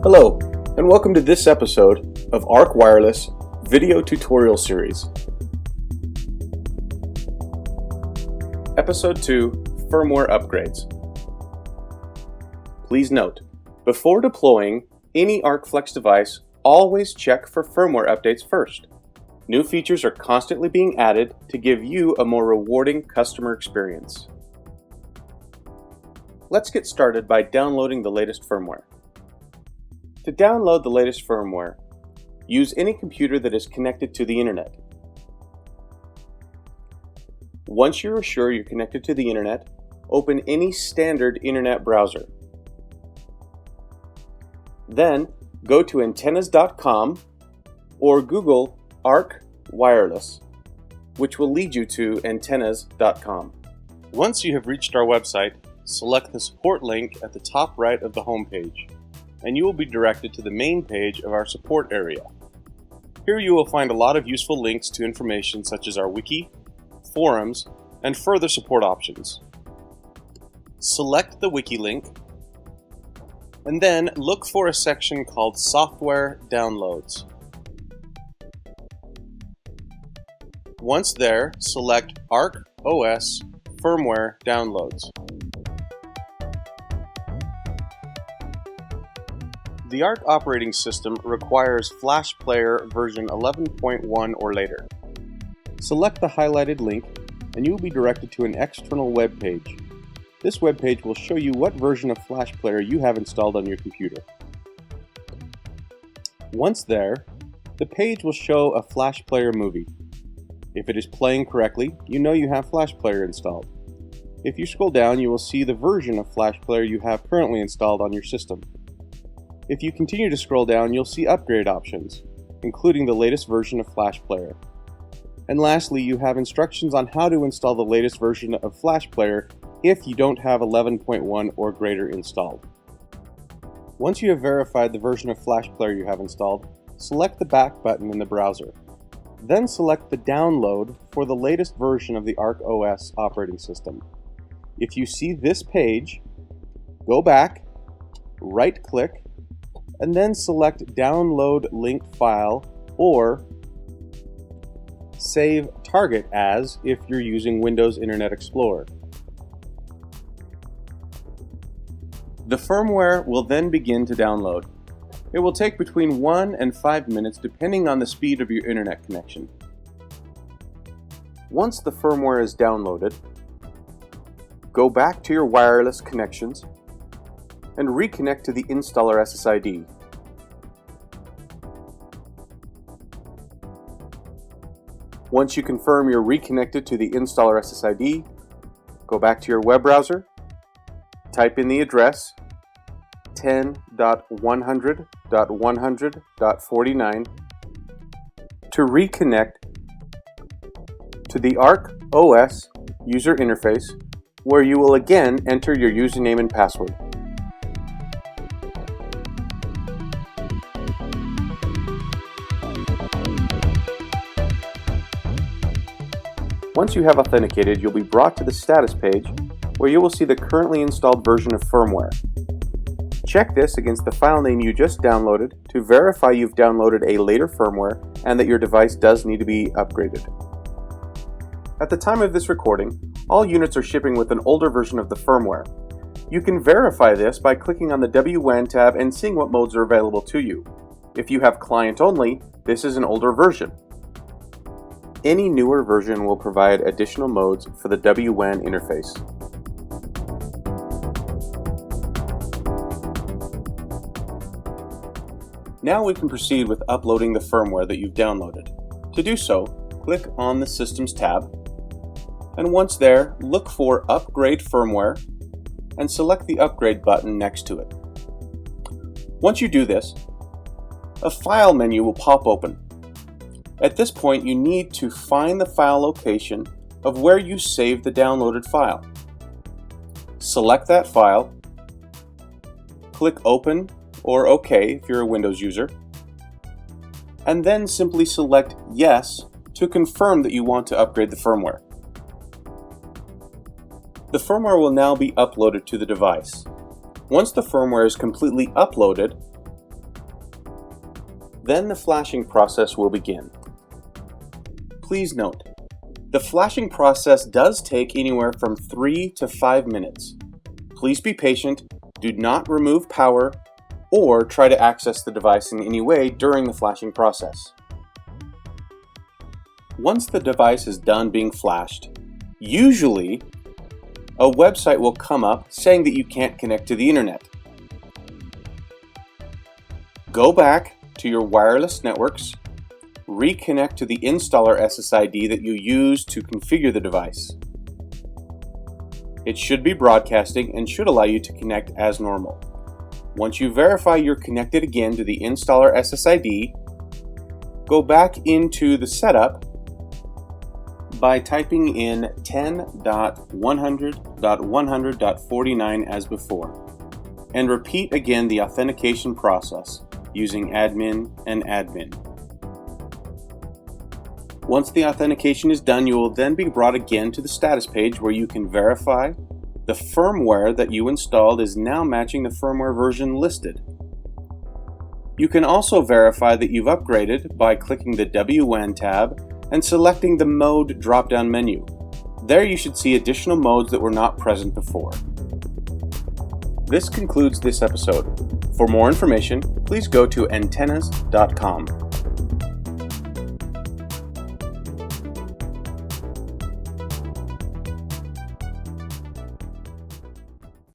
Hello, and welcome to this episode of ARC Wireless Video Tutorial Series. Episode 2, Firmware Upgrades. Please note, before deploying any ARCFlex device, always check for firmware updates first. New features are constantly being added to give you a more rewarding customer experience. Let's get started by downloading the latest firmware. To download the latest firmware, use any computer that is connected to the internet. Once you are sure you're connected to the internet, open any standard internet browser. Then go to antennas.com or Google ARC Wireless, which will lead you to antennas.com. Once you have reached our website, select the support link at the top right of the home page, and you will be directed to the main page of our support area. Here you will find a lot of useful links to information such as our wiki, forums, and further support options. Select the wiki link, and then look for a section called Software Downloads. Once there, select ARC OS Firmware Downloads. The ARC operating system requires Flash Player version 11.1 or later. Select the highlighted link and you will be directed to an external web page. This web page will show you what version of Flash Player you have installed on your computer. Once there, the page will show a Flash Player movie. If it is playing correctly, you know you have Flash Player installed. If you scroll down, you will see the version of Flash Player you have currently installed on your system. If you continue to scroll down, you'll see upgrade options, including the latest version of Flash Player. And lastly, you have instructions on how to install the latest version of Flash Player if you don't have 11.1 or greater installed. Once you have verified the version of Flash Player you have installed, select the back button in the browser. Then select the download for the latest version of the ARC OS operating system. If you see this page, go back, right-click, and then select Download Linked File or Save Target As if you're using Windows Internet Explorer. The firmware will then begin to download. It will take between 1 and 5 minutes depending on the speed of your internet connection. Once the firmware is downloaded, go back to your wireless connections and reconnect to the installer SSID. Once you confirm you're reconnected to the installer SSID, go back to your web browser, type in the address 10.100.100.49 to reconnect to the ARC OS user interface, where you will again enter your username and password. Once you have authenticated, you'll be brought to the status page where you will see the currently installed version of firmware. Check this against the file name you just downloaded to verify you've downloaded a later firmware and that your device does need to be upgraded. At the time of this recording, all units are shipping with an older version of the firmware. You can verify this by clicking on the WWAN tab and seeing what modes are available to you. If you have client only, this is an older version. Any newer version will provide additional modes for the WWAN interface. Now we can proceed with uploading the firmware that you've downloaded. To do so, click on the Systems tab, and once there, look for Upgrade Firmware and select the Upgrade button next to it. Once you do this, a File menu will pop open. At this point, you need to find the file location of where you saved the downloaded file. Select that file, click Open or OK if you're a Windows user, and then simply select Yes to confirm that you want to upgrade the firmware. The firmware will now be uploaded to the device. Once the firmware is completely uploaded, Then the flashing process will begin. Please note, the flashing process does take anywhere from 3 to 5 minutes. Please be patient, do not remove power, or try to access the device in any way during the flashing process. Once the device is done being flashed, usually a website will come up saying that you can't connect to the internet. Go back to your wireless networks, reconnect to the installer SSID that you use to configure the device. It should be broadcasting and should allow you to connect as normal. Once you verify you're connected again to the installer SSID, go back into the setup by typing in 10.100.100.49 as before, and repeat again the authentication process using admin and admin. Once the authentication is done, you will then be brought again to the status page where you can verify the firmware that you installed is now matching the firmware version listed. You can also verify that you've upgraded by clicking the WWAN tab and selecting the Mode drop-down menu. There you should see additional modes that were not present before. This concludes this episode. For more information, please go to antennas.com.